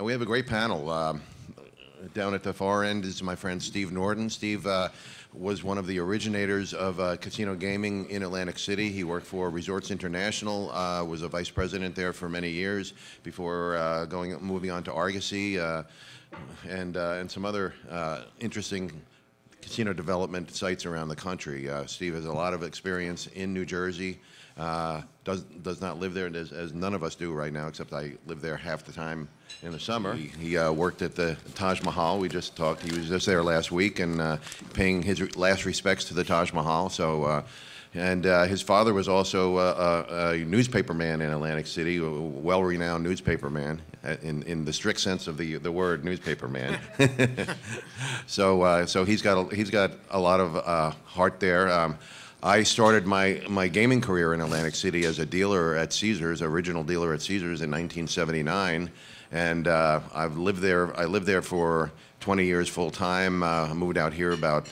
We have a great panel. Down at the far end is my friend Steve Norton. Steve was one of the originators of casino gaming in Atlantic City. He worked for Resorts International, was a vice president there for many years before moving on to Argosy and some other interesting casino development sites around the country. Steve has a lot of experience in New Jersey. Does not live there, as none of us do right now, except I live there half the time in the summer. He worked at the Taj Mahal. We just talked. He was just there last week and paying his last respects to the Taj Mahal. So, and his father was also a newspaper man in Atlantic City, a well-renowned newspaper man in the strict sense of the word newspaper man. So he's got a lot of heart there. I started my gaming career in Atlantic City as a dealer at Caesars, original dealer at Caesars in 1979, and I lived there for 20 years full time. I moved out here about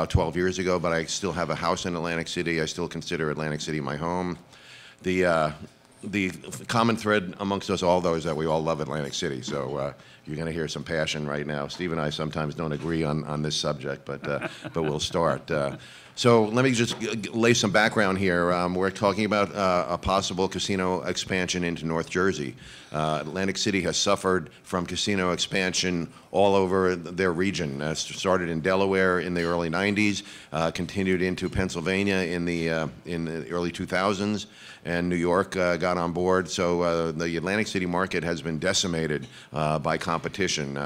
12 years ago, but I still have a house in Atlantic City. I still consider Atlantic City my home. The common thread amongst us all, though, is that we all love Atlantic City. So you're going to hear some passion right now. Steve and I sometimes don't agree on this subject, but we'll start. So let me just lay some background here. We're talking about a possible casino expansion into North Jersey. Atlantic City has suffered from casino expansion all over their region. Started in Delaware in the early 90s, continued into Pennsylvania in the early 2000s, and New York got on board. So the Atlantic City market has been decimated by competition.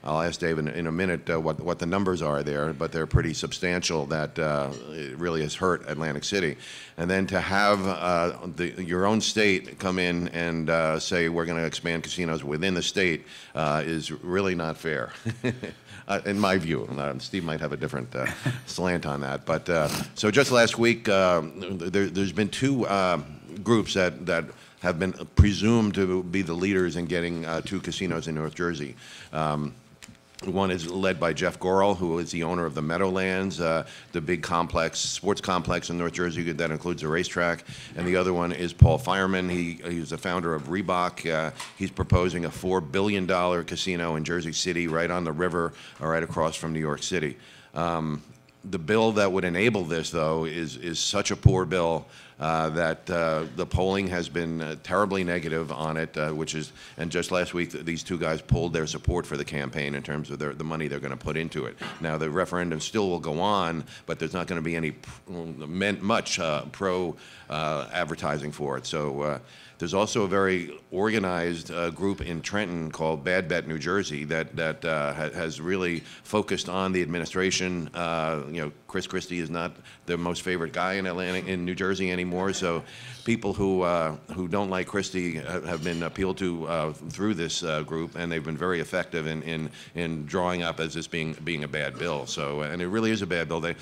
I'll ask Dave in a minute what the numbers are there, but they're pretty substantial. That it really has hurt Atlantic City. And then to have your own state come in and say we're going to expand casinos within the state is really not fair. In my view. Steve might have a different slant on that. But so just last week, there's been two groups that have been presumed to be the leaders in getting two casinos in North Jersey. One is led by Jeff Gorel, who is the owner of the Meadowlands, the big sports complex in North Jersey that includes a racetrack. And the other one is Paul Fireman. He's the founder of Reebok. He's proposing a $4 billion casino in Jersey City, right on the river, right across from New York City. The bill that would enable this, though, is such a poor bill that the polling has been terribly negative on it, and just last week these two guys pulled their support for the campaign in terms of the money they're going to put into it. Now the referendum still will go on, but there's not going to be any much pro advertising for it. So there's also a very organized group in Trenton called Bad Bet New Jersey that has really focused on the administration. Chris Christie is not the most favorite guy in New Jersey anymore. So people who don't like Christie have been appealed to through this group, and they've been very effective in drawing up as this being a bad bill. So and it really is a bad bill. They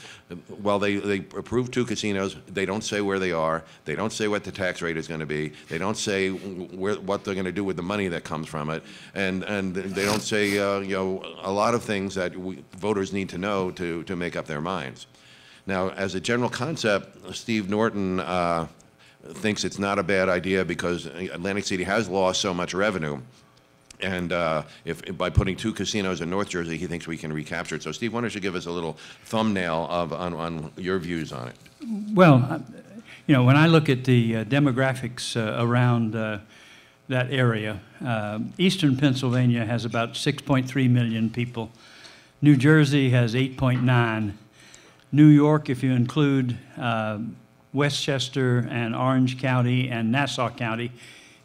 approve two casinos. They don't say where they are. They don't say what the tax rate is going to be. They don't say what they're going to do with the money that comes from it, and they don't say a lot of things that voters need to know to make up their minds. Now, as a general concept, Steve Norton thinks it's not a bad idea because Atlantic City has lost so much revenue, and if by putting two casinos in North Jersey, he thinks we can recapture it. So, Steve, why don't you give us a little thumbnail on your views on it? Well, when I look at the demographics around that area, eastern Pennsylvania has about 6.3 million people. New Jersey has 8.9. New York, if you include Westchester and Orange County and Nassau County,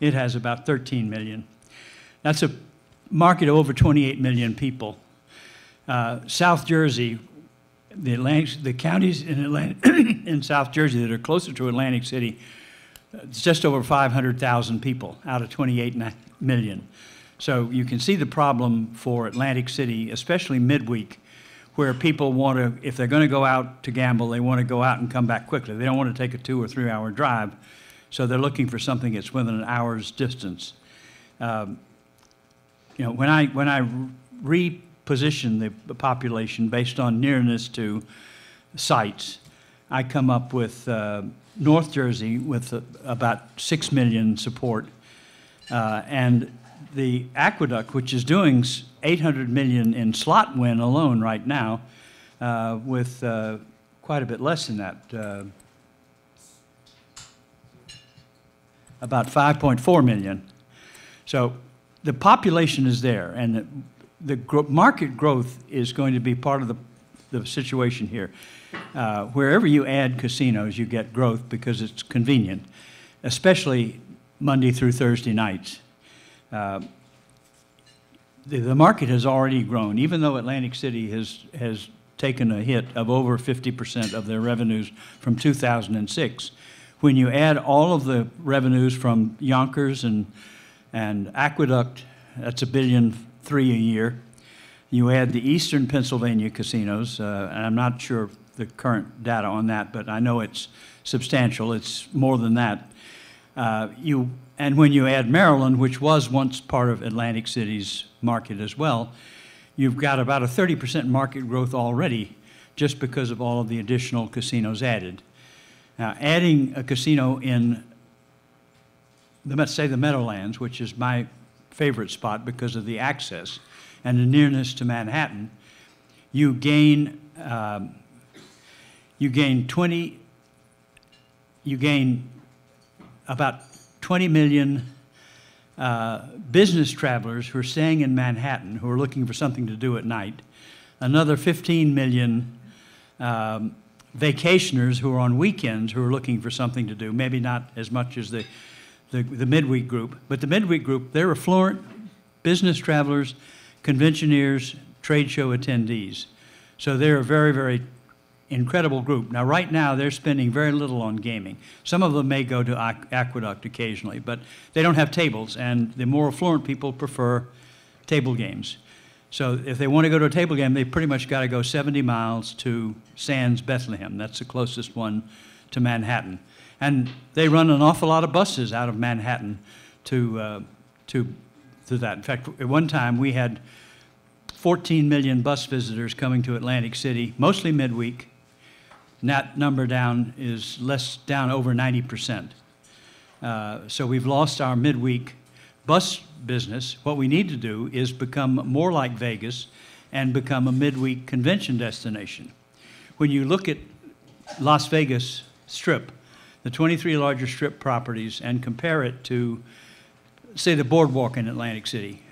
it has about 13 million. That's a market of over 28 million people. South Jersey, the counties in South Jersey that are closer to Atlantic City, it's just over 500,000 people out of 28 million. So you can see the problem for Atlantic City, especially midweek, where people want to, if they're going to go out to gamble, they want to go out and come back quickly. They don't want to take a 2 or 3 hour drive, so they're looking for something that's within an hour's distance. When I reposition the population based on nearness to sites, I come up with North Jersey with about 6 million support, and the Aqueduct, which is doing $800 million in slot win alone right now, with quite a bit less than that, about 5.4 million. So the population is there, and the market growth is going to be part of the situation here. Wherever you add casinos, you get growth because it's convenient, especially Monday through Thursday nights. The market has already grown, even though Atlantic City has taken a hit of over 50% of their revenues from 2006. When you add all of the revenues from Yonkers and Aqueduct, that's $1.3 billion a year. You add the Eastern Pennsylvania casinos, and I'm not sure the current data on that, but I know it's substantial. It's more than that. And when you add Maryland, which was once part of Atlantic City's market as well, you've got about a 30% market growth already just because of all of the additional casinos added. Now, adding a casino in, let's say, the Meadowlands, which is my favorite spot because of the access and the nearness to Manhattan, you gain about 20 million business travelers who are staying in Manhattan who are looking for something to do at night, another 15 million vacationers who are on weekends who are looking for something to do, maybe not as much as the midweek group, but the midweek group, they're affluent business travelers, conventioneers, trade show attendees. So they're a very, very incredible group. Now, right now, they're spending very little on gaming. Some of them may go to Aqueduct occasionally, but they don't have tables, and the more affluent people prefer table games. So if they want to go to a table game, they pretty much got to go 70 miles to Sands, Bethlehem. That's the closest one to Manhattan. And they run an awful lot of buses out of Manhattan to that. In fact, at one time, we had 14 million bus visitors coming to Atlantic City, mostly midweek. And that number down is down over 90%. So we've lost our midweek bus business. What we need to do is become more like Vegas and become a midweek convention destination. When you look at Las Vegas Strip, the 23 larger Strip properties, and compare it to, say, the Boardwalk in Atlantic City,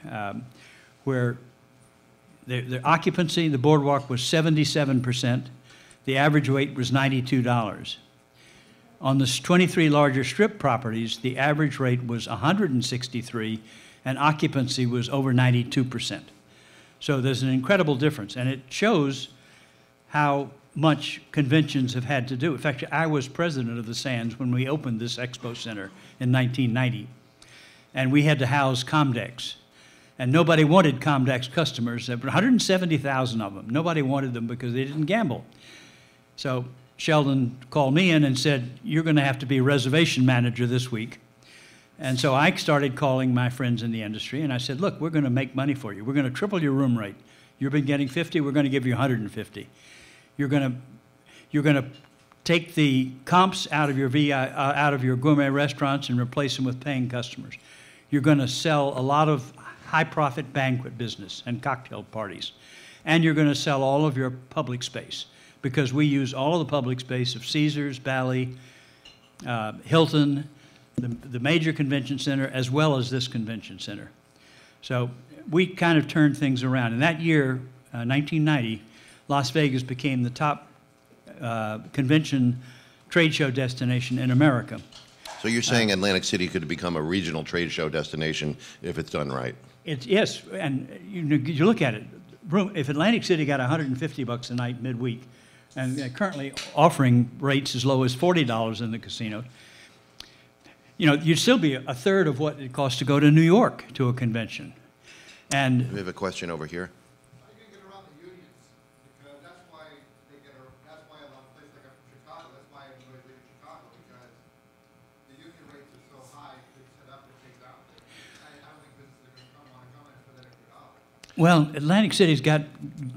where the occupancy, the Boardwalk was 77%. The average rate was $92. On the 23 larger Strip properties, the average rate was $163, and occupancy was over 92%. So there's an incredible difference, and it shows how much conventions have had to do. In fact, I was president of the Sands when we opened this expo center in 1990, and we had to house Comdex. And nobody wanted Comdex customers. There were 170,000 of them. Nobody wanted them because they didn't gamble. So Sheldon called me in and said, "You're going to have to be reservation manager this week." And so I started calling my friends in the industry, and I said, "Look, we're going to make money for you. We're going to triple your room rate. You've been getting 50, we're going to give you 150. You're going to take the comps out of your gourmet restaurants and replace them with paying customers. You're going to sell a lot of high-profit banquet business and cocktail parties. And you're going to sell all of your public space, because we use all of the public space of Caesars, Bally, Hilton, the major convention center, as well as this convention center." So we kind of turned things around. And that year, 1990, Las Vegas became the top convention trade show destination in America. So you're saying Atlantic City could become a regional trade show destination if it's done right? Yes, and you look at it. If Atlantic City got $150 a night midweek, and they're currently offering rates as low as $40 in the casino, you'd still be a third of what it costs to go to New York to a convention. And we have a question over here. How are you going to get around the unions? Because that's why a lot of places like I'm from Chicago, that's why everybody's leaving Chicago, because the union rates are so high, they set up and take out. I don't think businesses are going to want to come in for that extra dollar. well, Atlantic City's got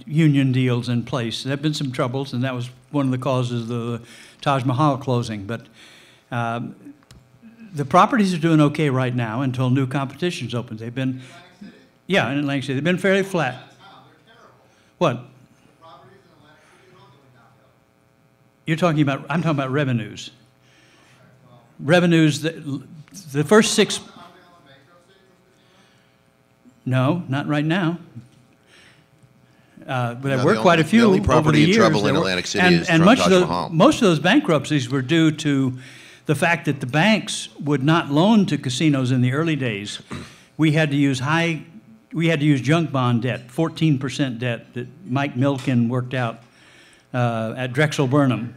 union deals in place. There have been some troubles, and that was one of the causes of the Taj Mahal closing. But The properties are doing okay right now until new competitions open. They've been, yeah, in Atlantic City. They've been fairly flat. What? You're talking about, I'm talking about revenues. Revenues, the first 6, no, not right now. But there were quite a few the only over the property in years. trouble in There were- Atlantic City is and Taj much of Mahal. most of those bankruptcies were due to the fact that the banks would not loan to casinos in the early days. We had to use junk bond debt, 14% debt that Mike Milken worked out at Drexel Burnham.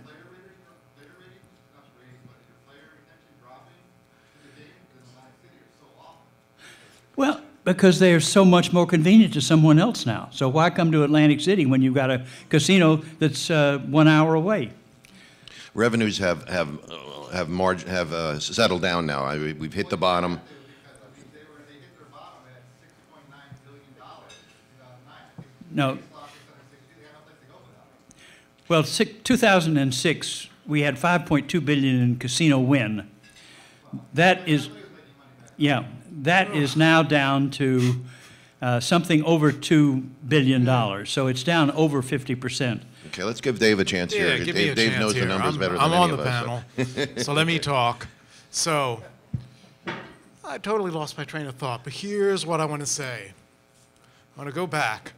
Well, because they're so much more convenient to someone else now. So why come to Atlantic City when you've got a casino that's 1 hour away? Revenues have settled down now. We've hit the bottom. They hit their bottom at $6.9 billion in 2009. No. They had no place to go without it. Well, 2006, we had 5.2 billion in casino win. That is, yeah, that is now down to something over $2 billion. So it's down over 50%. Okay, let's give Dave a chance Yeah, here. give me a Dave chance knows here. the numbers better than I'm any on of the us. panel, so let me talk. So, I totally lost my train of thought, but here's what I want to say. I want to go back.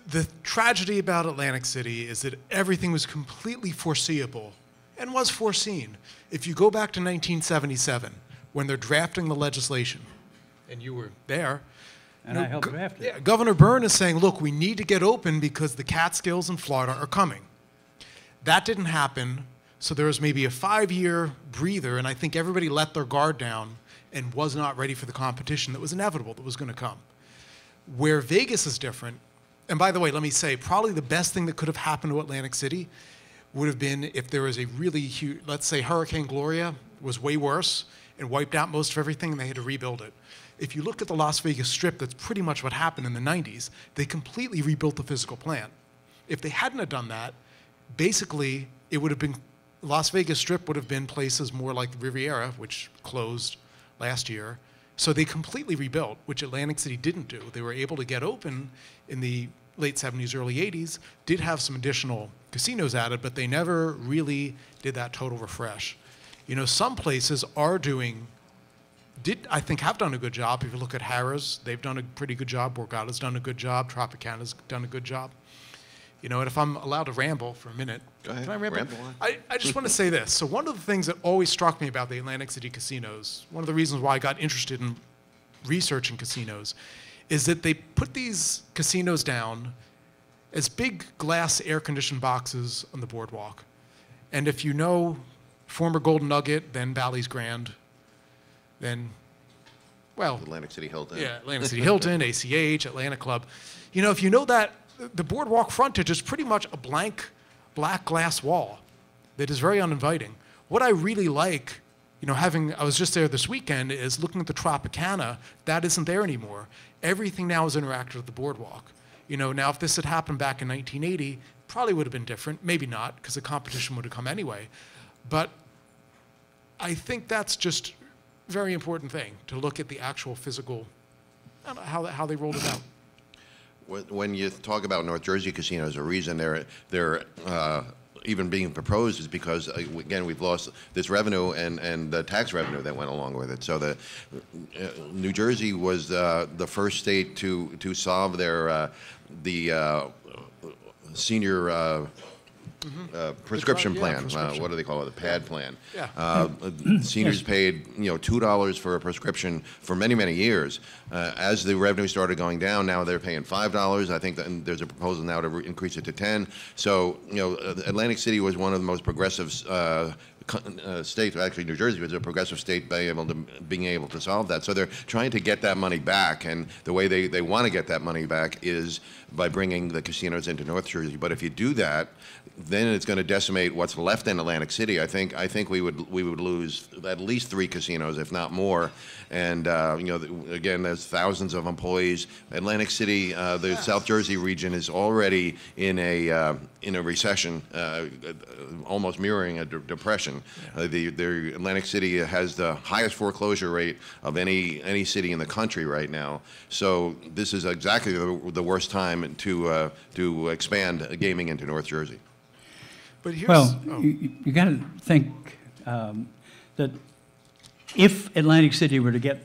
The tragedy about Atlantic City is that everything was completely foreseeable and was foreseen. If you go back to 1977, when they're drafting the legislation, and you were there, And I helped draft it. yeah, Governor Byrne is saying, look, we need to get open because the Catskills and Florida are coming. That didn't happen, so there was maybe a 5-year breather, and I think everybody let their guard down and was not ready for the competition that was inevitable, that was going to come. Where Vegas is different, and by the way, let me say, probably the best thing that could have happened to Atlantic City would have been if there was a really huge, let's say Hurricane Gloria was way worse and wiped out most of everything and they had to rebuild it. If you look at the Las Vegas Strip, that's pretty much what happened in the 90s. They completely rebuilt the physical plant. If they hadn't have done that, basically it would have been, Las Vegas Strip would have been places more like the Riviera, which closed last year. So they completely rebuilt, which Atlantic City didn't do. They were able to get open in the late 70s, early 80s, did have some additional casinos added, but they never really did that total refresh. You know, some places are doing, I think have done a good job. If you look at Harrah's, they've done a pretty good job. Borgata's done a good job. Tropicana's done a good job. You know, and if I'm allowed to ramble for a minute, Go ahead, can I ramble? ramble on. I just want to say this. So one of the things that always struck me about the Atlantic City casinos, one of the reasons why I got interested in researching casinos, is that they put these casinos down as big glass air-conditioned boxes on the boardwalk. And if you know former Golden Nugget, then Bally's Grand, then, well, Atlantic City Hilton. yeah, Atlantic City Hilton, ACH, Atlanta Club. You know, if you know that, the boardwalk frontage is pretty much a blank black glass wall that is very uninviting. What I really like, you know, I was just there this weekend, is looking at the Tropicana, that isn't there anymore. Everything now is interactive with the boardwalk. You know, now if this had happened back in 1980, probably would have been different. Maybe not, because the competition would have come anyway. But I think that's just a very important thing, to look at the actual physical, I don't know, how they rolled it out. When you talk about North Jersey casinos, the reason they're even being proposed is because, again, we've lost this revenue and the tax revenue that went along with it. So the New Jersey was the first state to solve their senior prescription Yeah, plan. prescription. What do they call it? The PAD plan. Yeah. Seniors paid, $2 for a prescription for many, many years. As the revenue started going down, now they're paying $5. I think that there's a proposal now to increase it to 10. So, Atlantic City was one of the most progressive state, actually New Jersey was a progressive state being able to solve that. So they're trying to get that money back, and the way they want to get that money back is by bringing the casinos into North Jersey. But if you do that, then it's going to decimate what's left in Atlantic City. I think we would lose at least 3 casinos, if not more. And again, there's thousands of employees. Atlantic City, the South Jersey region, is already in a in a recession, almost mirroring a depression. The Atlantic City has the highest foreclosure rate of any city in the country right now. So this is exactly the worst time to expand gaming into North Jersey. But here's, Well, oh, you got to think that if Atlantic City were to get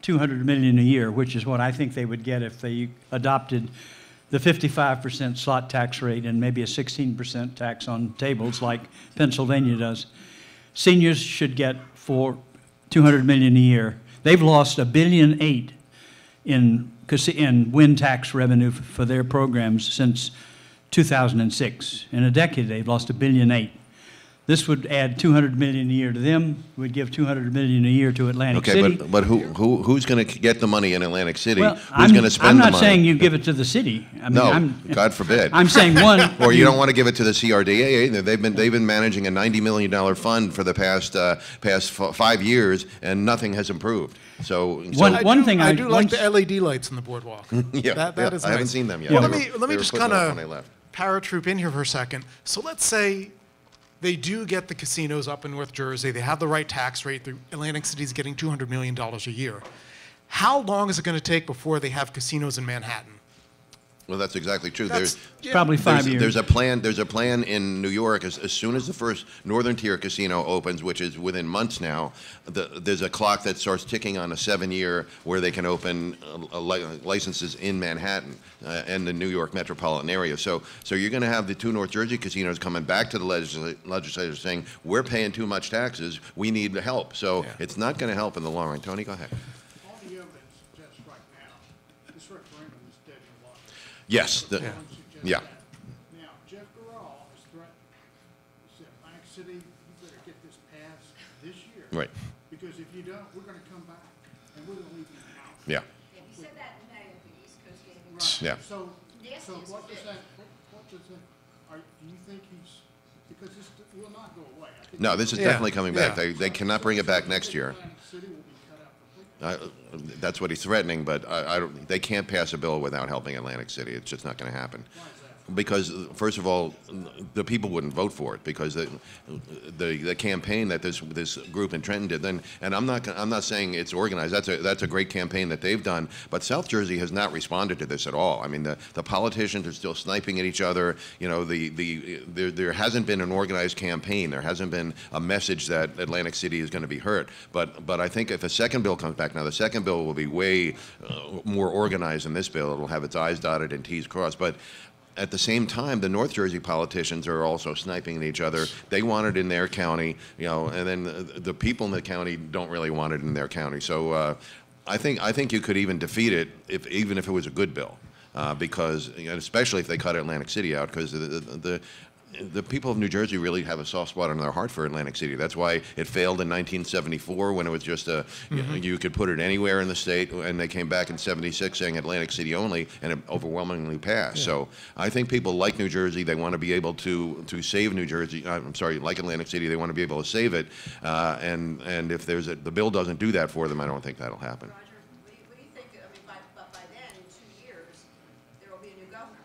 200 million a year, which is what I think they would get if they adopted the 55% slot tax rate and maybe a 16% tax on tables like Pennsylvania does, seniors should get for 200 million a year. They've lost $1.8 billion in win tax revenue for their programs since 2006. In a decade, they've lost $1.8 billion. This would add 200 million a year to them. Would give 200 million a year to Atlantic City. Okay, but who's going to get the money in Atlantic City? Well, Who's going to spend the money? I'm not saying you give it to the city. I mean, No, God forbid. I'm saying one. Or you don't want to give it to the CRDA. They've been managing a $90 million fund for the past 5 years, and nothing has improved. So One thing I do like the LED lights on the boardwalk. yeah, that is I haven't nice. seen them yet. Well, They let me were just putting kind them up when I of left. paratroop in here for a second. So let's say they do get the casinos up in North Jersey. They have the right tax rate. The Atlantic City's getting $200 million a year. How long is it going to take before they have casinos in Manhattan? Well, that's exactly true. That's- There's Probably 5 years. There's a plan in New York. As soon as the first Northern Tier casino opens, which is within months now, there's a clock that starts ticking on a 7-year where they can open licenses in Manhattan and the New York metropolitan area. So you're going to have the 2 North Jersey casinos coming back to the legislators saying, we're paying too much taxes, we need help. So it's not going to help in the long run. Tony, go ahead. All the evidence suggests right now, this referendum is dead in the water. Yes. Yeah. Now, Jeff Garral has threatened, he said, Atlantic City, you better get this passed this year. Right. Because if you don't, we're gonna come back and we're gonna leave you out. Yeah. Yeah, he said that in May at the East Coast Gaming. Right. Yeah. So Nastiest what does bit. that, do you think he's, because this will not go away. I think No, this is Yeah. definitely coming back. Yeah. They cannot bring it back next year. Atlantic City will be cut out completely. That's what he's threatening, but I don't, they can't pass a bill without helping Atlantic City. It's just not going to happen. Why is that? Because, first of all, the people wouldn't vote for it because the campaign that this group in Trenton did. And I'm not saying it's organized. That's a great campaign that they've done. But South Jersey has not responded to this at all. I mean, the politicians are still sniping at each other. You know, there hasn't been an organized campaign. There hasn't been a message that Atlantic City is going to be hurt. But I think if a second bill comes back now, the second bill will be way more organized than this bill. It'll have its I's dotted and T's crossed. But at the same time, the North Jersey politicians are also sniping at each other. They want it in their county, you know, and then the people in the county don't really want it in their county. So I think you could even defeat it even if it was a good bill, because you know, especially if they cut Atlantic City out, because the people of New Jersey really have a soft spot in their heart for Atlantic City. That's why it failed in 1974 when it was just you could put it anywhere in the state, and they came back in '76 saying Atlantic City only, and it overwhelmingly passed. Yeah. So I think people like New Jersey. They want to be able to save New Jersey. I'm sorry, like Atlantic City, they want to be able to save it. And if the bill doesn't do that for them, I don't think that'll happen. Roger, what do you think, I mean, by then, in 2 years, there will be a new governor.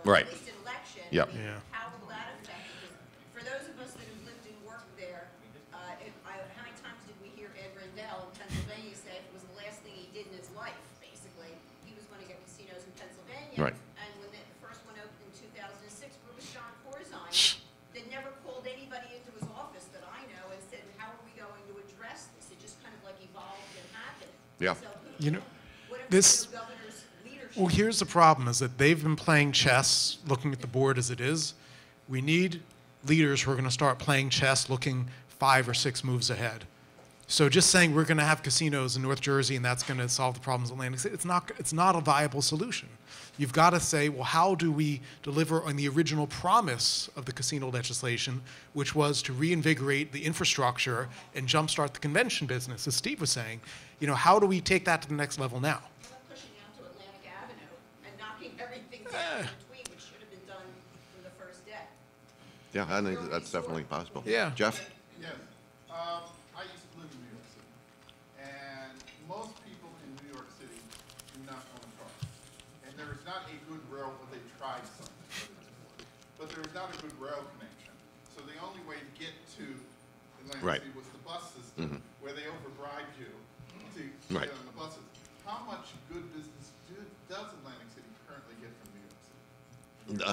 Right. At least an election. Yep. I mean, Yeah. how will that affect it? For those of us that have lived and worked there, how many times did we hear Ed Rendell in Pennsylvania say it was the last thing he did in his life, basically? He was going to get casinos in Pennsylvania. Right. And when the first one opened in 2006, where was John Corzine? That never called anybody into his office that I know and said, how are we going to address this? It just kind of like evolved and happened. Yeah. So, You know, what if this- the new governor's leadership? Well, here's the problem, is that they've been playing chess, looking at the board as it is. We need leaders who are going to start playing chess, looking 5 or 6 moves ahead. So just saying we're going to have casinos in North Jersey and that's going to solve the problems in Atlantic City, it's not a viable solution. You've got to say, well, how do we deliver on the original promise of the casino legislation, which was to reinvigorate the infrastructure and jumpstart the convention business, as Steve was saying. You know, how do we take that to the next level now? How about pushing out to Atlantic Avenue and knocking everything down in between, which should have been done from the first day? Yeah, I think that's definitely possible. Yeah. Jeff? Yes. I used to live in New York City, and most people in New York City do not own cars. And there is not a good railroad where they tried something. but there was not a good rail connection. So the only way to get to Atlantic Right. City was the bus system, where they overbribed you to Right. get on the buses. How much good business does Atlantic City currently get from New York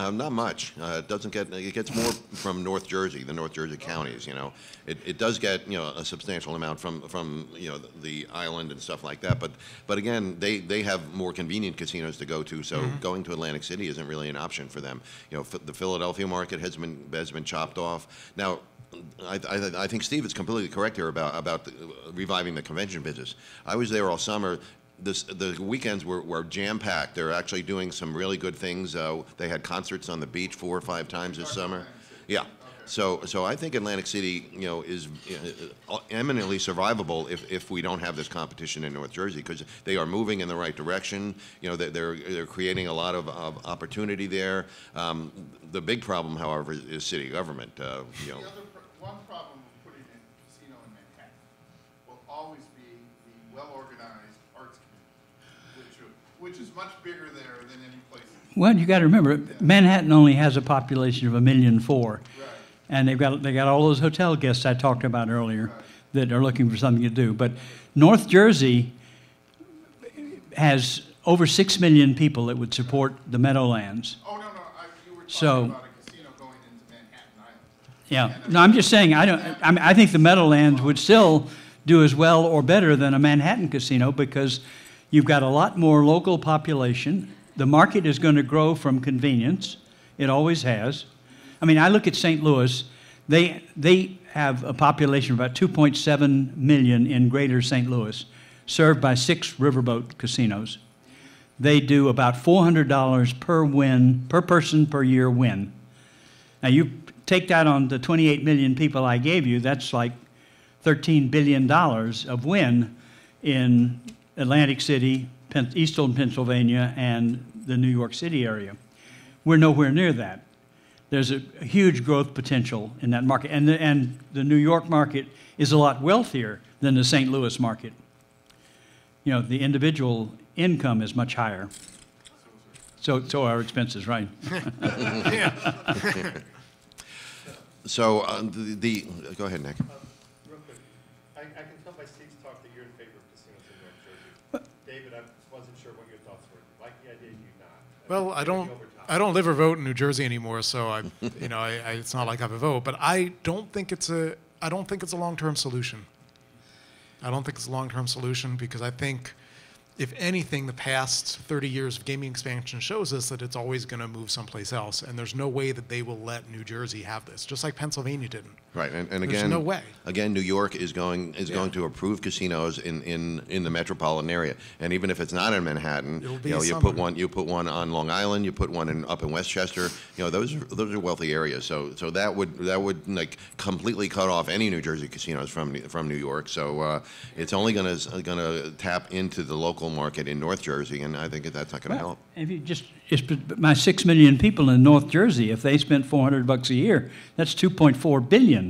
City? Not much. It doesn't get. It gets more from North Jersey, the North Jersey counties. You know, it does get a substantial amount from the island and stuff like that. But again, they have more convenient casinos to go to. So going to Atlantic City isn't really an option for them. You know, the Philadelphia market has been chopped off. Now, I think Steve is completely correct here about reviving the convention business. I was there all summer. The weekends were jam-packed. They're actually doing some really good things. They had concerts on the beach 4 or 5 times this summer. Yeah. So I think Atlantic City, is eminently survivable if we don't have this competition in North Jersey, because they are moving in the right direction. They're creating a lot of opportunity there. The big problem, however, is city government. One problem with putting a casino in Manhattan will always be the well-organized arts community, which is much bigger there than any place. Well, you got to remember, Manhattan only has a population of 1.4 million. Right. And they got all those hotel guests I talked about earlier that are looking for something to do. But North Jersey has over 6 million people that would support the Meadowlands. Oh, no, you were talking So- about a casino going into Manhattan Island. Yeah. No, I'm just saying, I think the Meadowlands would still do as well or better than a Manhattan casino, because you've got a lot more local population. The market is going to grow from convenience. It always has. I mean, I look at St. Louis. They have a population of about 2.7 million in greater St. Louis, served by 6 riverboat casinos. They do about $400 per person per year win. Now, you take that on the 28 million people I gave you, that's like $13 billion of win in Atlantic City, Eastern Pennsylvania, and the New York City area. We're nowhere near that. There's a huge growth potential in that market. And the New York market is a lot wealthier than the St. Louis market. The individual income is much higher. So are expenses, right? So go ahead, Nick. Real quick, I can tell by Steve's talk that you're in favor of casinos in North Jersey. David, I wasn't sure what your thoughts were. Like the idea, you not? Well, I don't live or vote in New Jersey anymore, so it's not like I have a vote. But I don't think it's a long-term solution. I don't think it's a long-term solution, because I think, if anything, the past 30 years of gaming expansion shows us that it's always going to move someplace else, and there's no way that they will let New Jersey have this, just like Pennsylvania didn't. Right, and There's again, no way. Again, New York is going to approve casinos in the metropolitan area, and even if it's not in Manhattan, It'll be you put one on Long Island, you put one up in Westchester. Those are wealthy areas. So that would like completely cut off any New Jersey casinos from New York. So it's only going to tap into the local market in North Jersey, and I think that's not going to help. If you just my 6 million people in North Jersey, if they spent $400 a year, that's $2.4 billion.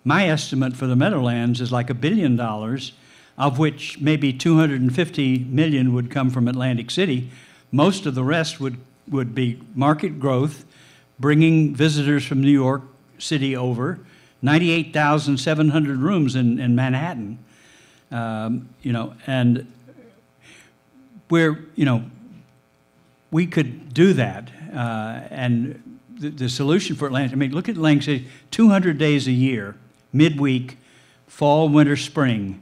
My estimate for the Meadowlands is like $1 billion, of which maybe 250 million would come from Atlantic City. Most of the rest would be market growth, bringing visitors from New York City over. 98,700 rooms in Manhattan, and we could do that, and the solution for Atlantic, look at Atlantic City, 200 days a year, midweek, fall, winter, spring.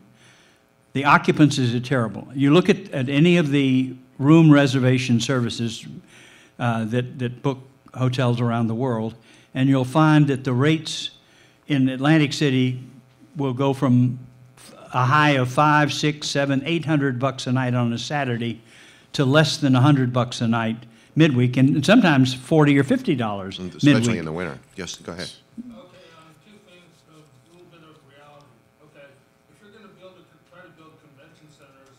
The occupancies are terrible. You look at any of the room reservation services that book hotels around the world, and you'll find that the rates in Atlantic City will go from a high of $500, $600, $700, $800 a night on a Saturday to less than $100 a night midweek, and sometimes $40 or $50 Especially midweek. in the winter. Yes, go ahead. Okay, two things, a little bit of reality. Okay, if you're gonna try to build convention centers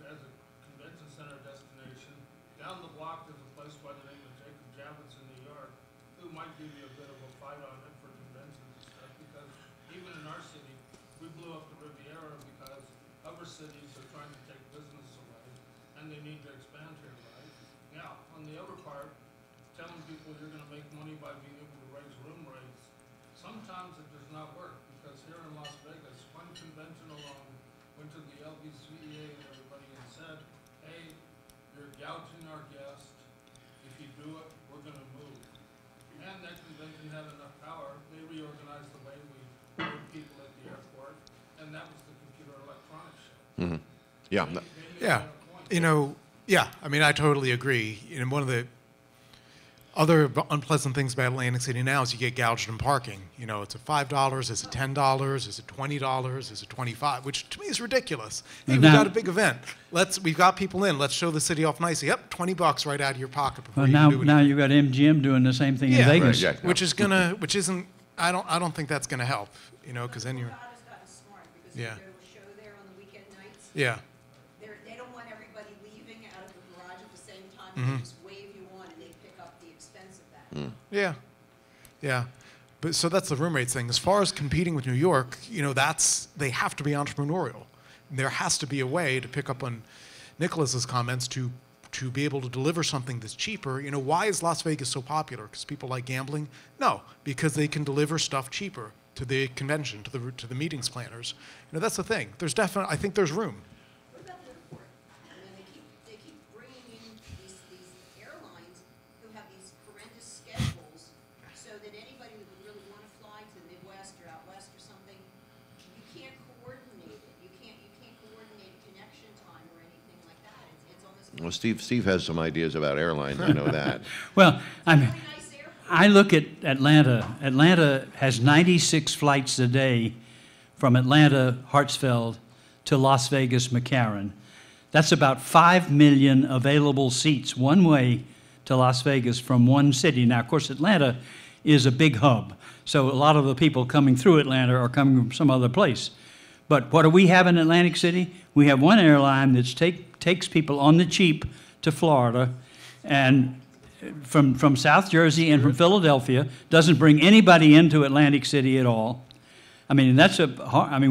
as a convention center destination, down the block there's a place by the name of Jacob Javits in New York, who might give you a bit of a fight on it for conventions and stuff, because even in our city, we blew up the Riviera because other cities are trying to take business away, and they need to expand here, right? Now, on the other part, telling people you're gonna make money by being able to raise room rates, sometimes it does not work, because here in Las Vegas, one convention alone went to the LBCEA and everybody and said, hey, you're gouging our guests. If you do it, we're gonna move. And that convention had enough power, they reorganized the way we moved people at the airport, and that was the computer electronics show. Yeah. They made Yeah, that a point. you know, yeah, I mean, I totally agree. You know, one of the other unpleasant things about Atlantic City now is you get gouged in parking. You know, it's a $5, is it $10, is it $20, is it $25, which to me is ridiculous. Hey, we've Now- got a big event. We've got people in. Let's show the city off nicely. Yep, $20 right out of your pocket before Well, you now, can do now anything. you've got MGM doing the same thing in Yeah, Vegas. right, yeah. Which isn't. I don't think that's going to help. You know, because then you're. Chicago's gotten smart, because Yeah. if you go to a show there on the weekend nights, Yeah. they don't want everybody leaving out of the garage at the same time. Mm-hmm. They just wave you on and they pick up the expense of that. Yeah, yeah, but so that's the room rates thing. As far as competing with New York, you know, they have to be entrepreneurial. There has to be a way to pick up on Nicholas's comments to be able to deliver something that's cheaper. You know, why is Las Vegas so popular? Because people like gambling? No, because they can deliver stuff cheaper to the convention, to the meetings planners. You know, that's the thing. I think there's room. What about the airport? I mean, they keep bringing in these airlines who have these horrendous schedules, so that anybody who would really want to fly to the Midwest or out west or something, you can't coordinate it. You can't coordinate a connection time or anything like that. It's almost Well, Steve has some ideas about airlines, I know that. Well, I mean, a really nice airport. I look at Atlanta. Atlanta has 96 flights a day from Atlanta, Hartsfield to Las Vegas, McCarran. That's about 5 million available seats one way to Las Vegas from one city. Now, of course, Atlanta is a big hub, so a lot of the people coming through Atlanta are coming from some other place. But what do we have in Atlantic City? We have one airline that takes people on the cheap to Florida, and from South Jersey and from Philadelphia, doesn't bring anybody into Atlantic City at all. I mean,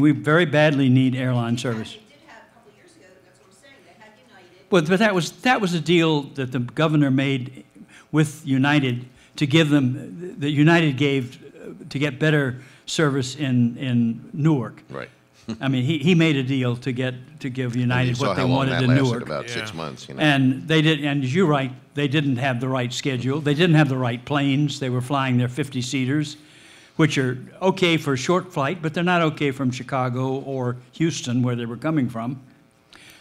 we very badly need airline service. They did have a couple of years ago, that's what I'm saying, they had United. But that was a deal that the governor made with United to give them, that United gave to get better service in Newark. Right. I mean, he made a deal to give You United saw what they how long wanted that in lasted, Newark. about Yeah. 6 months, you know. And they did, and you're right, they didn't have the right schedule. They didn't have the right planes. They were flying their 50-seaters, which are okay for a short flight, but they're not okay from Chicago or Houston, where they were coming from.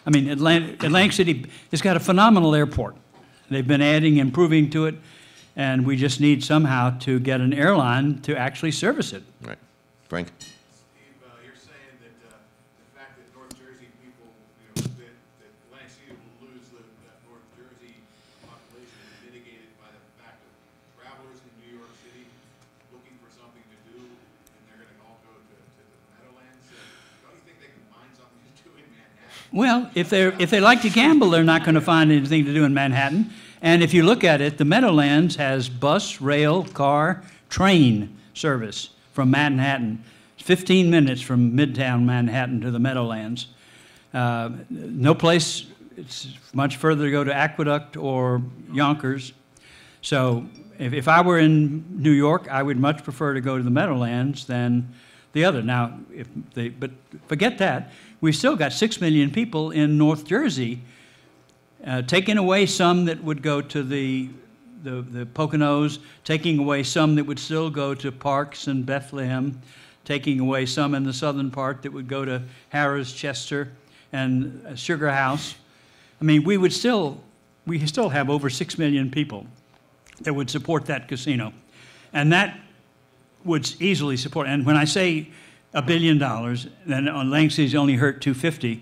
I mean, Atlantic City has got a phenomenal airport. They've been adding, improving to it, and we just need somehow to get an airline to actually service it. Right. Frank? Steve, you're saying that the fact that North Jersey people, you know, that Atlantic City will lose that North Jersey population is mitigated by the fact of travelers in New York City looking for something to do, and they're going to all go to the Meadowlands. Don't you think they can find something to do in Manhattan? Well, if they like to gamble, they're not going to find anything to do in Manhattan. And if you look at it, the Meadowlands has bus, rail, car, train service from Manhattan. 15 minutes from Midtown Manhattan to the Meadowlands. No place, it's much further to go to Aqueduct or Yonkers. So if I were in New York, I would much prefer to go to the Meadowlands than the other. Now, but forget that. We've still got 6 million people in North Jersey, taking away some that would go to the Poconos, taking away some that would still go to Parks and Bethlehem, taking away some in the southern part that would go to Harrah's, Chester, and Sugar House. I mean, we still have over 6 million people that would support that casino. And that would easily support, and when I say $1 billion, then Atlantic City's only hurt 250.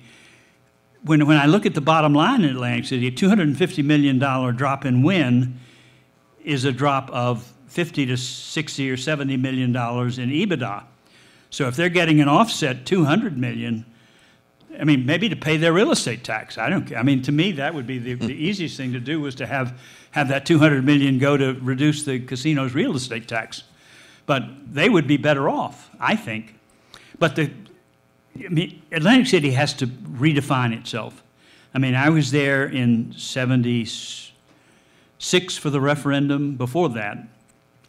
When I look at the bottom line in Atlantic City, a $250 million drop in win is a drop of $50 to $60 or $70 million in EBITDA. So if they're getting an offset, $200 million, I mean, maybe to pay their real estate tax. I don't care. I mean, to me, that would be the easiest thing to do, was to have that $200 million go to reduce the casino's real estate tax. But they would be better off, I think. But Atlantic City has to redefine itself. I mean, I was there in 76, 6 for the referendum before that.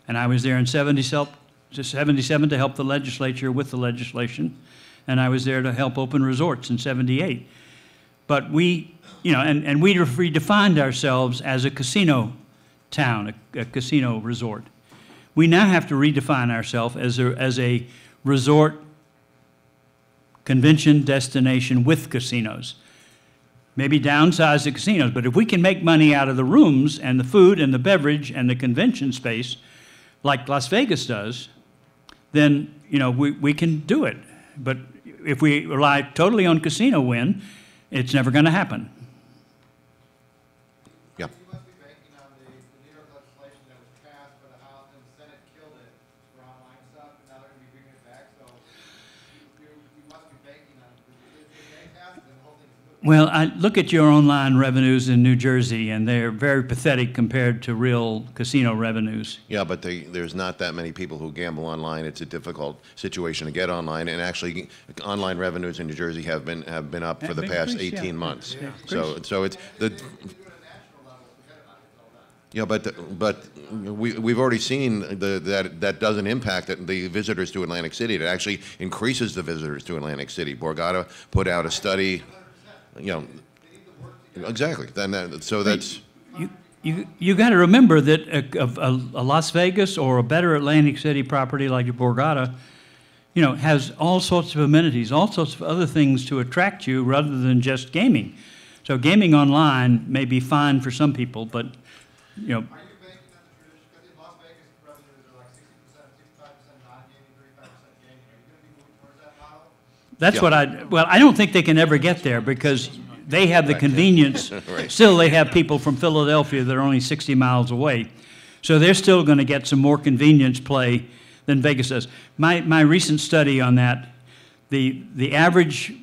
And I was there in 77 to help the legislature with the legislation. And I was there to help open resorts in 78. But we, and we redefined ourselves as a casino town, a casino resort. We now have to redefine ourselves as a resort convention destination with casinos. Maybe downsize the casinos, but if we can make money out of the rooms and the food and the beverage and the convention space, like Las Vegas does, then we can do it. But if we rely totally on casino win, it's never going to happen. Yeah. You must be banking on the New York legislation that was passed by the House and the Senate killed it for online stuff, and now they're going to be bringing it back. So you must be banking on it. If they pass it, then the whole thing is moved. Well, I look at your online revenues in New Jersey, and they're very pathetic compared to real casino revenues. Yeah, but there's not that many people who gamble online. It's a difficult situation to get online, and actually, online revenues in New Jersey have been up for the Big past increase, 18 yeah. months. Yeah. So it's the. Yeah, but we've already seen that doesn't impact the visitors to Atlantic City. It actually increases the visitors to Atlantic City. Borgata put out a study. Exactly. So that's. You got to remember that a Las Vegas or a better Atlantic City property like your Borgata, has all sorts of amenities, all sorts of other things to attract you rather than just gaming. So gaming online may be fine for some people, but Are you banking on the tradition? Because in Las Vegas, revenues are like 60%, 65% non-gaming, 35% gaming. Are you going to be moving towards that model? that's Yeah. what I don't think they can ever get there because they have the convenience. Right. Still, they have people from Philadelphia that are only 60 miles away. So they're still going to get some more convenience play than Vegas does. My recent study on that, the average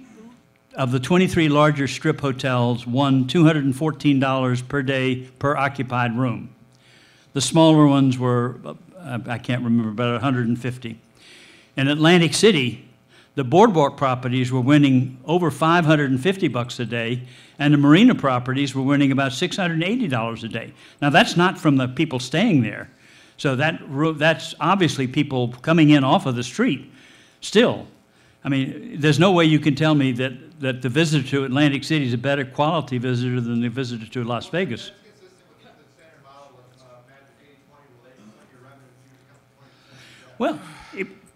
of the 23 larger strip hotels won $214 per day per occupied room. The smaller ones were, I can't remember, about 150. In Atlantic City, the boardwalk properties were winning over $550 a day, and the marina properties were winning about $680 a day. Now, that's not from the people staying there. So that's obviously people coming in off of the street. Still, I mean, there's no way you can tell me that the visitor to Atlantic City is a better quality visitor than the visitor to Las Vegas. That's consistent with the standard model of Magic 80-20 relations, like your revenues usually come to 20%. Well,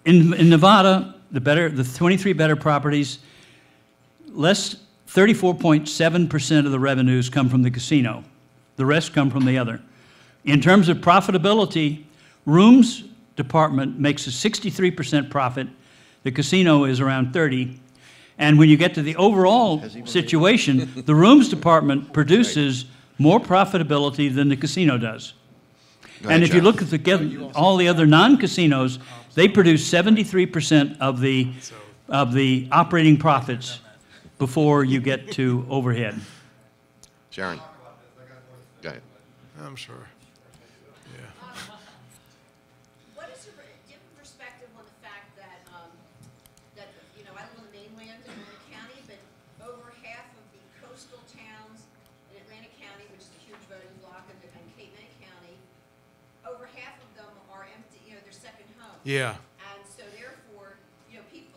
in Nevada, the 23 better properties, 34.7% of the revenues come from the casino. The rest come from the other. In terms of profitability, rooms department makes a 63% profit. The casino is around 30. And when you get to the overall situation, the rooms department produces more profitability than the casino does. Go ahead, And if you John. look at all the other non-casinos, they produce 73% of the operating profits before you get to overhead. Sharon. Go ahead. I'm sure. What is your, do you have a perspective on the fact that, I live on the mainland in Atlantic County, but over half of the coastal towns in Atlantic County, which is a huge voting block, and Cape May County, over half of them are empty, they're second homes. Yeah. And so therefore,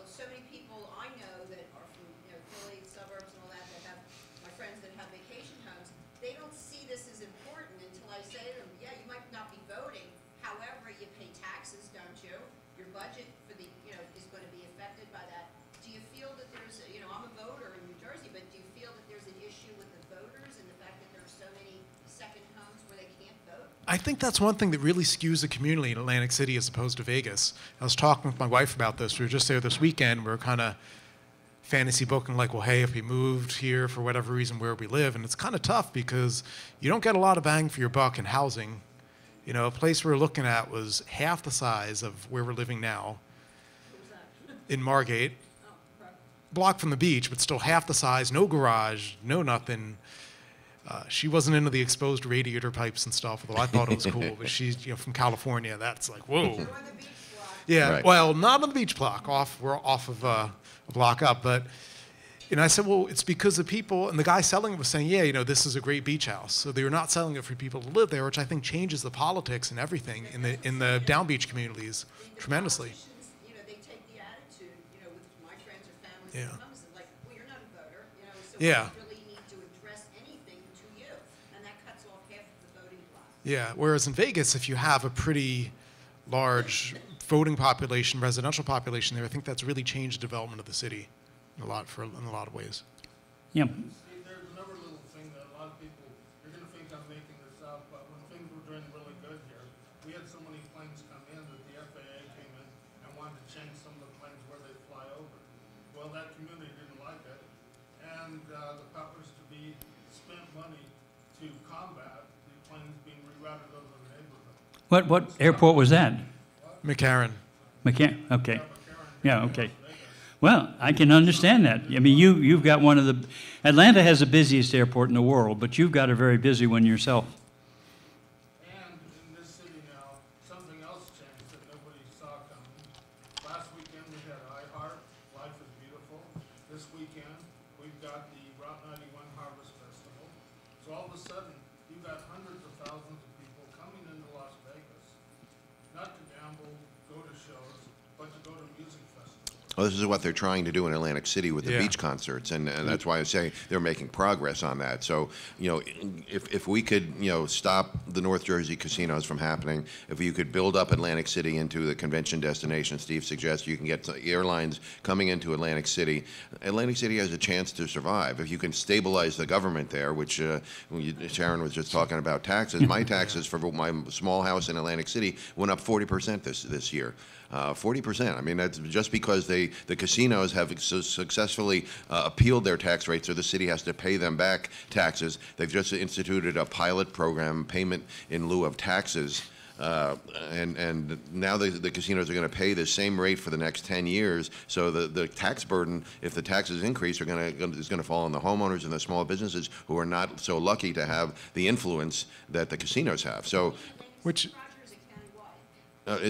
so many people I know that are from, Philly, suburbs and all that, that have, my friends that have vacation homes, they don't see this as important until I say to them, yeah, you might not be voting, however, you pay taxes, don't you? Your budget for the, is going to be affected by that. Do you feel that there's, I'm a voter in New Jersey, but do you feel that there's an issue with the voters and the fact that there are so many second homes where they can't vote? I think that's one thing that really skews the community in Atlantic City as opposed to Vegas. I was talking with my wife about this. We were just there this weekend. We were kind of fantasy booking like, well, hey, if we moved here for whatever reason where we live, and it's kind of tough because you don't get a lot of bang for your buck in housing. A place we were looking at was half the size of where we're living now in Margate. Block from the beach, but still half the size, no garage, no nothing. She wasn't into the exposed radiator pipes and stuff, although I thought it was cool. But she's from California. That's like, whoa. Or the beach block? Yeah, Right. well, not on the beach block. We're off of a block up. But And I said, well, it's because the people, and the guy selling it was saying, yeah, you know, this is a great beach house. So they were not selling it for people to live there, which I think changes the politics and everything in the down beach communities tremendously. Politicians, you know, they take the attitude, you know, with my friends or families Yeah. that comes, and like, well, you're not a voter, you know, so Yeah. we really need to address anything to you, and that cuts off half of the voting block. Yeah, whereas in Vegas, if you have a pretty large voting population, residential population there, I think that's really changed the development of the city in a lot of ways. Yeah. See, there's another little thing that a lot of people, you're gonna think I'm making this up, but when things were doing really good here, we had so many planes come in that the FAA came in and wanted to change some of the planes where they fly over. Well, that community didn't like it, and the powers to be spent money to combat the planes being rerouted over the neighborhood. What airport was that? McCarran. Okay. Yeah, okay. Well, I can understand that. I mean, you've got one of the, Atlanta has the busiest airport in the world, but you've got a very busy one yourself. And in this city now, something else changed that nobody saw coming. Last weekend, we had iHeart, Life is Beautiful. This weekend, we've got the Route 91 Harvest Festival. So all of a sudden, you've got hundreds of thousands of people coming into Las Vegas, not to gamble, go to shows, but to go to music festivals. Well, this is what they're trying to do in Atlantic City with the Yeah. beach concerts, and that's why I say they're making progress on that. So, you know, if we could, you know, stop the North Jersey casinos from happening, if you could build up Atlantic City into the convention destination, Steve suggests you can get some airlines coming into Atlantic City. Atlantic City has a chance to survive. If you can stabilize the government there, which Sharon was just talking about taxes. My taxes for my small house in Atlantic City went up 40% this year. 40%. I mean, that's just because the casinos have successfully appealed their tax rates, so the city has to pay them back taxes. They've just instituted a pilot program, payment in lieu of taxes. And now the casinos are going to pay the same rate for the next 10 years. So the tax burden, if the taxes increase, is going to fall on the homeowners and the small businesses who are not so lucky to have the influence that the casinos have. So, Which, Rogers and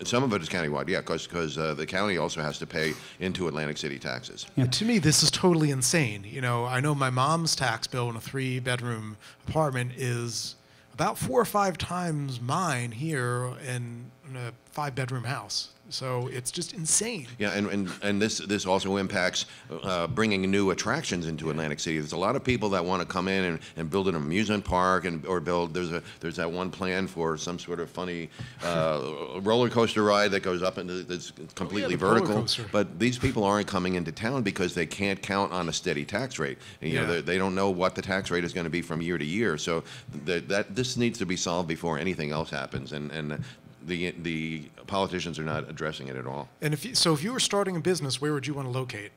countywide. some of it is countywide, yeah, because the county also has to pay into Atlantic City taxes. to me, this is totally insane. You know, I know my mom's tax bill in a 3-bedroom apartment is about 4 or 5 times mine here in a 5-bedroom house. So it's just insane. Yeah, and this also impacts bringing new attractions into Atlantic City. There's a lot of people that want to come in and build an amusement park or build. There's that one plan for some sort of funny roller coaster ride that goes up into that's completely the roller vertical. coaster. But these people aren't coming into town because they can't count on a steady tax rate. And, you know, Yeah. they don't know what the tax rate is going to be from year to year. So this needs to be solved before anything else happens. And the politicians are not addressing it at all. And if you were starting a business, where would you want to locate?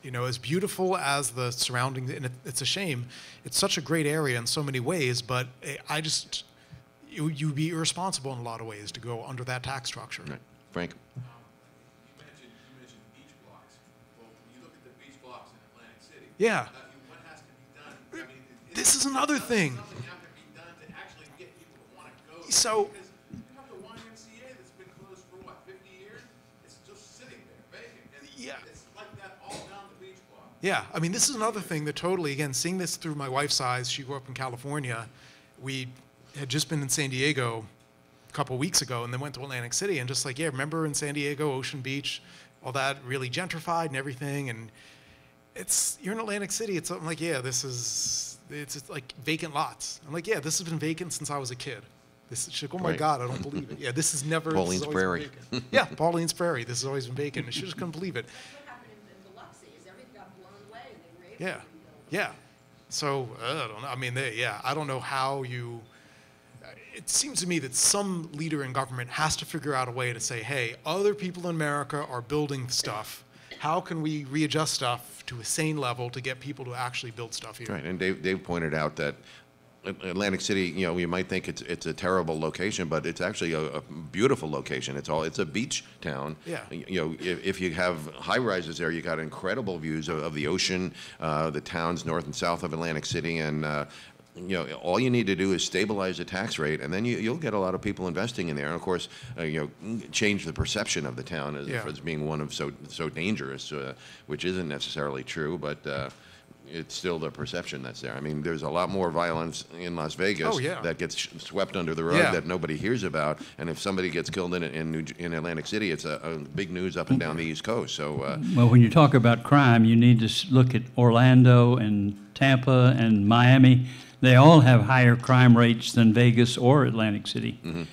You know, as beautiful as the surrounding, and it's a shame. It's such a great area in so many ways, but you'd be irresponsible in a lot of ways to go under that tax structure. Right. Frank? You mentioned beach blocks. Well, when you look at the beach blocks in Atlantic City, Yeah. what has to be done? I mean, This is another thing. something have to be done to actually get people to want to go. So- Because you have the YMCA that's been closed for what, 50 years? It's just sitting there vacant. And Yeah. it's like that all down the beach block. Yeah, I mean, this is another thing that totally, again, seeing this through my wife's eyes, she grew up in California. We had just been in San Diego a couple weeks ago and then went to Atlantic City and just like, yeah, remember in San Diego, Ocean Beach, all that really gentrified and everything. And you're in Atlantic City, I'm like, yeah, it's like vacant lots. I'm like, yeah, this has been vacant since I was a kid. She's like, oh my Right. God, I don't believe it. Yeah, this is never. this has Pauline's always been Prairie. vacant. Yeah, Pauline's Prairie. This has always been vacant. And she just couldn't believe it. That's what happened in Biloxi, is everything got blown away and they were able to Yeah, rebuild. yeah. So I don't know. I mean, I don't know how you. It seems to me that some leader in government has to figure out a way to say, hey, other people in America are building stuff. How can we readjust stuff to a sane level to get people to actually build stuff here? Right, and Dave pointed out that Atlantic City, you know, you might think it's a terrible location, but it's actually a beautiful location. It's a beach town. Yeah. You know, if you have high rises there, you got incredible views of the ocean, the towns north and south of Atlantic City, and all you need to do is stabilize the tax rate, and then you'll get a lot of people investing in there. And of course, change the perception of the town as being one of so dangerous, which isn't necessarily true, but it's still the perception that's there. I mean, there's a lot more violence in Las Vegas that gets swept under the rug that nobody hears about. And if somebody gets killed in Atlantic City, it's a big news up and down the East Coast. So, well, when you talk about crime, you need to look at Orlando and Tampa and Miami. They all have higher crime rates than Vegas or Atlantic City. Mm-hmm.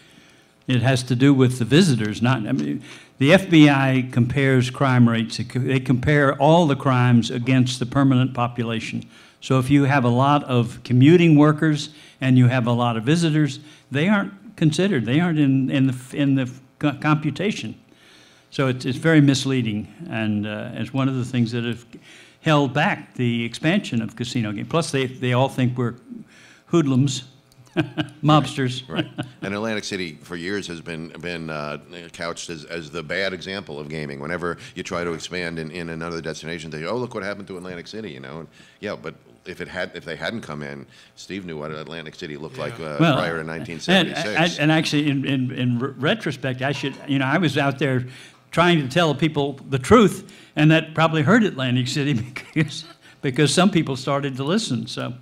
It has to do with the visitors, not. I mean, the FBI compares crime rates. They compare all the crimes against the permanent population. So if you have a lot of commuting workers and you have a lot of visitors, they aren't considered. They aren't in the computation. So it's very misleading, and it's one of the things that have held back the expansion of casino gaming. Plus, they all think we're hoodlums. Mobsters. Right. And Atlantic City for years has been couched as the bad example of gaming. Whenever you try to expand in another destination, they go, oh, look what happened to Atlantic City, And, yeah, but if they hadn't come in, Steve knew what Atlantic City looked like prior to 1976. And actually, in retrospect, I was out there trying to tell people the truth, and that probably hurt Atlantic City because some people started to listen. So.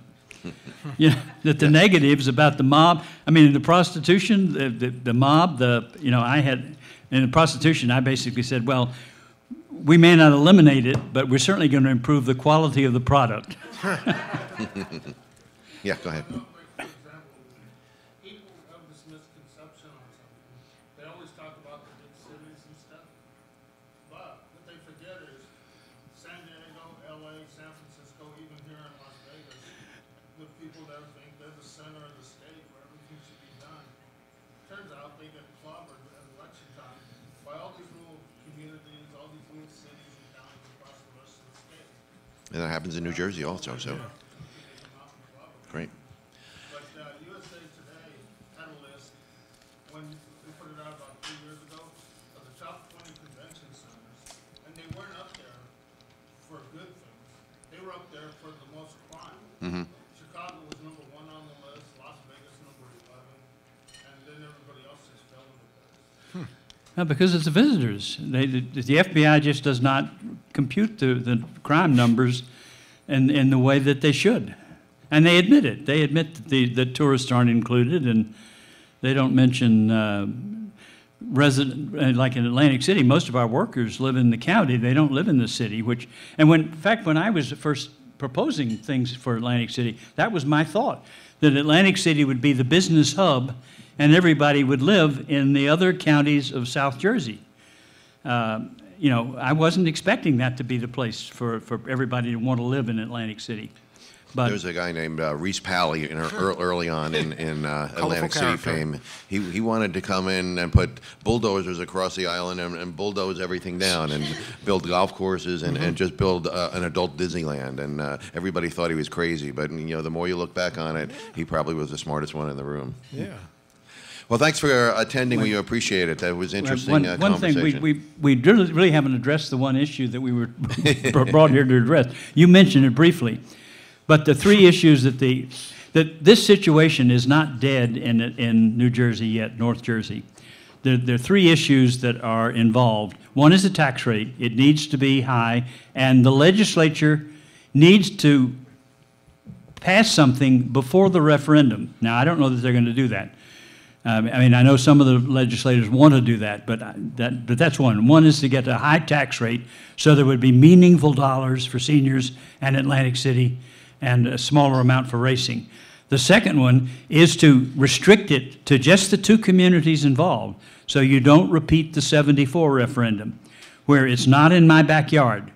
That the negatives about the mob, I mean, the prostitution, the mob, I had, in the prostitution, I basically said, well, we may not eliminate it, but we're certainly going to improve the quality of the product. Yeah, go ahead. For example, people have this misconception on something. They always talk about the big cities and stuff, but what they forget is San Diego, LA, San Francisco, even here in Las Vegas, the people that think they're the center of the state where everything should be done. Turns out they get clobbered at election time by all these little communities, all these little cities and towns across the rest of the state. And that happens in New Jersey also, so. Great. But USA Today had a list when we put it out about 2 years ago of the top 20 convention centers, and they weren't up there for good things. They were up there for the most crime. Mm-hmm. Chicago was number 1 on the list, Las Vegas number 11, and then everybody else just fell into place. No, because it's the visitors. The FBI just does not compute the crime numbers in the way that they should. And they admit it. They admit that the tourists aren't included, and they don't mention like in Atlantic City, most of our workers live in the county. They don't live in the city, in fact, when I was first proposing things for Atlantic City, that was my thought, that Atlantic City would be the business hub and everybody would live in the other counties of South Jersey. I wasn't expecting that to be the place for everybody to want to live in Atlantic City. But there's a guy named Reese Pally early on in Atlantic City fame. He wanted to come in and put bulldozers across the island and bulldoze everything down and build golf courses and just build an adult Disneyland. And everybody thought he was crazy. But the more you look back on it, he probably was the smartest one in the room. Yeah. Well, thanks for attending. We appreciate it. That was interesting one conversation. thing, we really haven't addressed the one issue that we were brought here to address. You mentioned it briefly. But the 3 issues that this situation is not dead in New Jersey yet, North Jersey. There are 3 issues that are involved. One is the tax rate. It needs to be high, and the legislature needs to pass something before the referendum. Now, I don't know that they're going to do that. I mean, I know some of the legislators want to do that, but that's one. One is to get a high tax rate so there would be meaningful dollars for seniors and Atlantic City, and a smaller amount for racing. The second one is to restrict it to just the 2 communities involved, so you don't repeat the '74 referendum, where it's not in my backyard.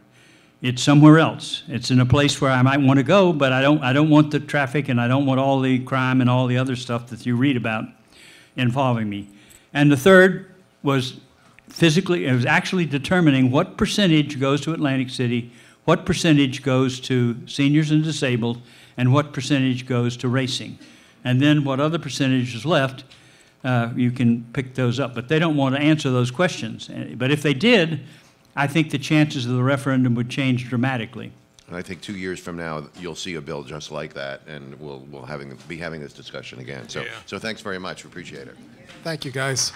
It's somewhere else. It's in a place where I might want to go, but I don't want the traffic, and I don't want all the crime and all the other stuff that you read about involving me. And the third was it was actually determining what percentage goes to Atlantic City, what percentage goes to seniors and disabled, and what percentage goes to racing. And then what other percentage is left, you can pick those up. But they don't want to answer those questions. But if they did, I think the chances of the referendum would change dramatically. And I think 2 years from now, you'll see a bill just like that, and we'll be having this discussion again. So, Yeah. so thanks very much. We appreciate it. Thank you, guys.